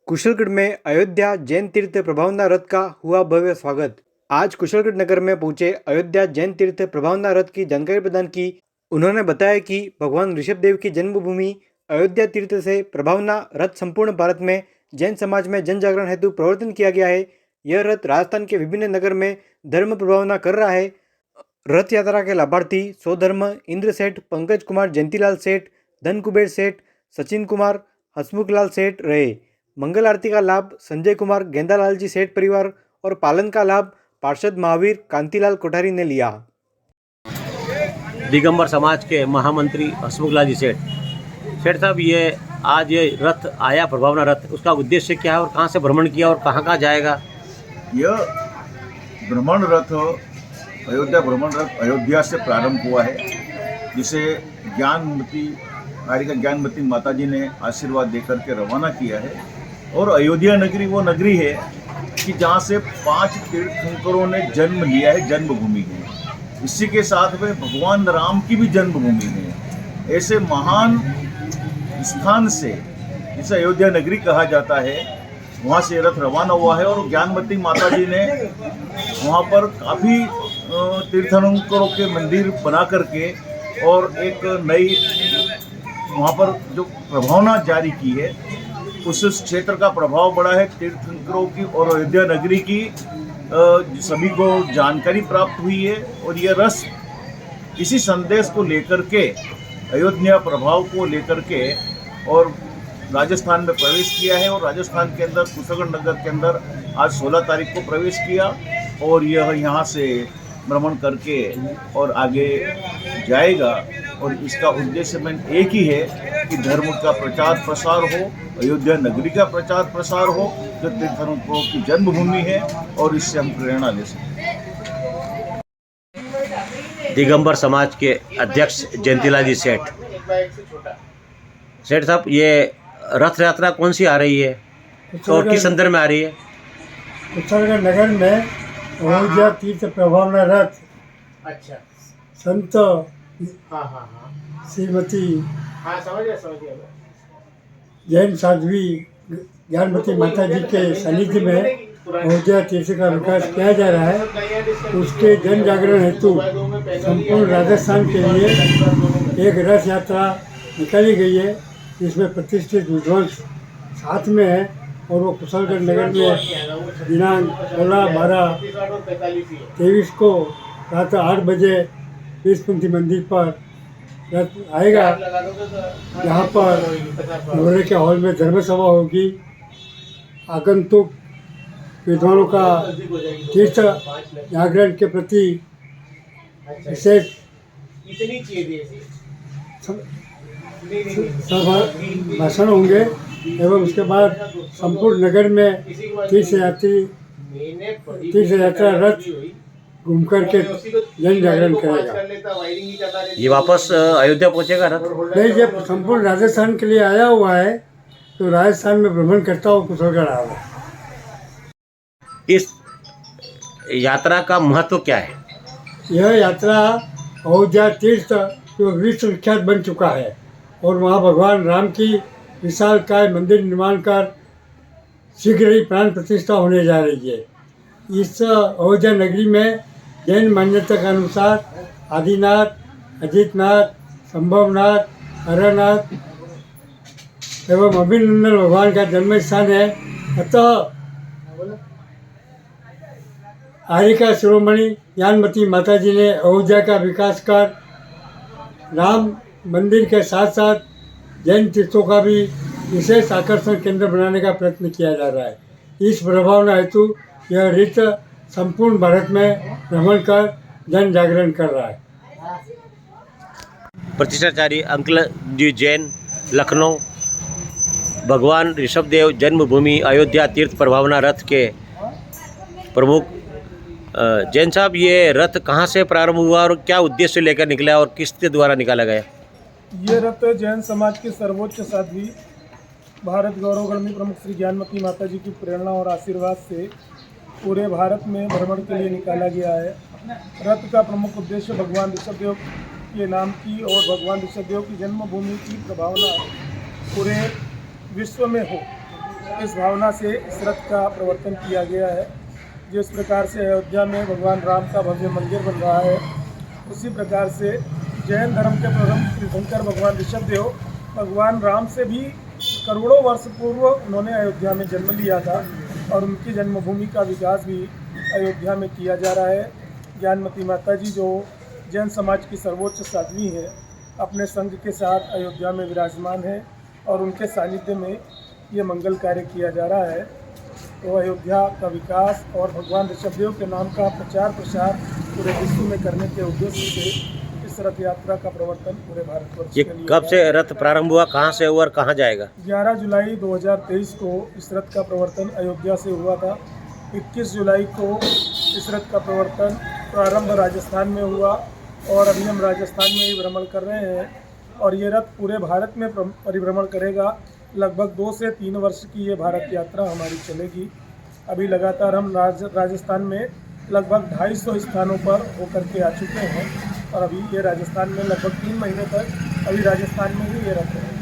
कुशलगढ़ में अयोध्या जैन तीर्थ प्रभावना रथ का हुआ भव्य स्वागत। आज कुशलगढ़ नगर में पहुंचे अयोध्या जैन तीर्थ प्रभावना रथ की जानकारी प्रदान की। उन्होंने बताया कि भगवान ऋषभदेव की जन्मभूमि अयोध्या तीर्थ से प्रभावना रथ संपूर्ण भारत में जैन समाज में जन जागरण हेतु प्रवर्तन किया गया है। यह रथ राजस्थान के विभिन्न नगर में धर्म प्रभावना कर रहा है। रथ यात्रा के लाभार्थी स्वधर्म इंद्र सेठ, पंकज कुमार, जयंतीलाल सेठ, धन कुबेर सेठ, सचिन कुमार, हसमुखलाल सेठ रहे। मंगल आरती का लाभ संजय कुमार, गेंदालाल जी सेठ परिवार और पालन का लाभ पार्षद महावीर कांतिलाल कोठारी ने लिया। दिगंबर समाज के महामंत्री हसमुखलाल जी सेठ साहब, ये आज ये रथ आया प्रभावना रथ, उसका उद्देश्य क्या है और कहाँ से भ्रमण किया और कहाँ जाएगा? यह भ्रमण रथ अयोध्या भ्रमण रथ अयोध्या से प्रारंभ हुआ है, जिसे ज्ञानमती माता जी ने आशीर्वाद देकर के रवाना किया है। और अयोध्या नगरी वो नगरी है कि जहाँ से 5 तीर्थंकरों ने जन्म लिया है, जन्मभूमि है। इसी के साथ में भगवान राम की भी जन्मभूमि है। ऐसे महान स्थान से, जिसे अयोध्या नगरी कहा जाता है, वहाँ से रथ रवाना हुआ है। और ज्ञानमती माता जी ने वहाँ पर काफ़ी तीर्थंकरों के मंदिर बना करके और एक नई वहाँ पर जो प्रभावना जारी की है, उस क्षेत्र का प्रभाव बढ़ा है तीर्थंकरों की और अयोध्या नगरी की सभी को जानकारी प्राप्त हुई है। और ये रस इसी संदेश को लेकर के, अयोध्या प्रभाव को लेकर के और राजस्थान में प्रवेश किया है। और राजस्थान के अंदर कुशलगढ़ नगर के अंदर आज 16 तारीख को प्रवेश किया और यह यहाँ से भ्रमण करके और आगे जाएगा। और इसका उद्देश्य में एक ही है कि धर्म का प्रचार प्रसार हो, अयोध्या नगरी का प्रचार प्रसार हो, जो तीर्थंकरों की जन्मभूमि है, और इससे हम प्रेरणा ले सकते। दिगंबर समाज के अध्यक्ष जयंतीलाल जी सेठ साहब, ये रथ यात्रा कौन सी आ रही है और किस संदर्भ में आ रही है? कुशलगढ़ नगर में अयोध्या तीर्थ प्रभावना रथ, अच्छा, संत श्रीमती जैन साध्वी ज्ञानमती माता जी के सानिध्य में अयोध्या तीर्थ का विकास किया जा रहा है। उसके जन जागरण हेतु संपूर्ण राजस्थान के लिए एक रथ यात्रा निकाली गई है, जिसमें प्रतिष्ठित विद्वांस साथ में है। और वो कुशलगढ़ नगर में दिनांक 16/12/23 को रात 8 बजे विष्णुपंथी मंदिर पर रथ आएगा। यहाँ पर नवरे के हॉल में धर्म सभा होगी। आगंतुक विद्वानों का तीर्थ जागरण के प्रति विशेष भाषण होंगे एवं उसके बाद संपूर्ण नगर में तीर्थ यात्रा रथ घूम करके जन जागरण करेगा। ये वापस अयोध्या पहुंचेगा रथ? नहीं, जब संपूर्ण राजस्थान के लिए आया हुआ है तो राजस्थान में भ्रमण करता हुआ कुशलगढ़ आया। इस यात्रा का महत्व क्या है? यह यात्रा अयोध्या तीर्थ जो विश्व विख्यात बन चुका है और वहाँ भगवान राम की विशालकाय मंदिर निर्माण कर शीघ्र ही प्राण प्रतिष्ठा होने जा रही है। इस अयोध्या नगरी में जैन मान्यता के अनुसार आदिनाथ, अजितनाथ, संभवनाथ, हरनाथ एवं अभिनंदन भगवान का जन्म स्थान है। अतः आर्यिका शिरोमणि ज्ञानमती माता जी ने अयोध्या का विकास कर राम मंदिर के साथ साथ जैन तीर्थों का भी विशेष आकर्षण केंद्र बनाने का प्रयत्न किया जा रहा है। इस प्रभावना हेतु यह रथ संपूर्ण भारत में भ्रमण कर जन जागरण कर रहा है। प्रतिष्ठाचार्य अंकल जी जैन, लखनऊ। भगवान ऋषभदेव जन्मभूमि अयोध्या तीर्थ प्रभावना रथ के प्रमुख जैन साहब, ये रथ कहाँ से प्रारंभ हुआ और क्या उद्देश्य लेकर निकला और किसके द्वारा निकाला गया? ये रथ जैन समाज की सर्वोच्च साध्वी भारत गौरवगणमी प्रमुख श्री ज्ञानमती माता जी की प्रेरणा और आशीर्वाद से पूरे भारत में भ्रमण के लिए निकाला गया है। रथ का प्रमुख उद्देश्य भगवान ऋषभदेव के नाम की और भगवान ऋषभदेव की जन्मभूमि की प्रभावना पूरे विश्व में हो, इस भावना से इस रथ का प्रवर्तन किया गया है। जिस प्रकार से अयोध्या में भगवान राम का भव्य मंदिर बन रहा है, उसी प्रकार से जैन धर्म के प्रथम तीर्थंकर भगवान ऋषभदेव भगवान राम से भी करोड़ों वर्ष पूर्व उन्होंने अयोध्या में जन्म लिया था और उनकी जन्मभूमि का विकास भी अयोध्या में किया जा रहा है। ज्ञानमती माता जी जो जैन समाज की सर्वोच्च साध्वी है, अपने संघ के साथ अयोध्या में विराजमान है और उनके सानिध्य में ये मंगल कार्य किया जा रहा है। तो अयोध्या का विकास और भगवान ऋषभदेव के नाम का प्रचार प्रसार पूरे विश्व में करने के उद्देश्य से इस रथ यात्रा का प्रवर्तन पूरे भारतवर्ष ये के लिए कब से रथ प्रारंभ हुआ, कहाँ से हुआ और कहाँ जाएगा? 11 जुलाई 2023 को इस रथ का प्रवर्तन अयोध्या से हुआ था। 21 जुलाई को इस रथ का प्रवर्तन प्रारंभ राजस्थान में हुआ और अभी हम राजस्थान में ही भ्रमण कर रहे हैं और ये रथ पूरे भारत में परिभ्रमण करेगा। लगभग 2 से 3 वर्ष की ये भारत यात्रा हमारी चलेगी। अभी लगातार हम राजस्थान में लगभग 250 स्थानों पर होकर के आ चुके हैं और अभी ये राजस्थान में लगभग 3 महीने तक अभी राजस्थान में ही ये रथ है।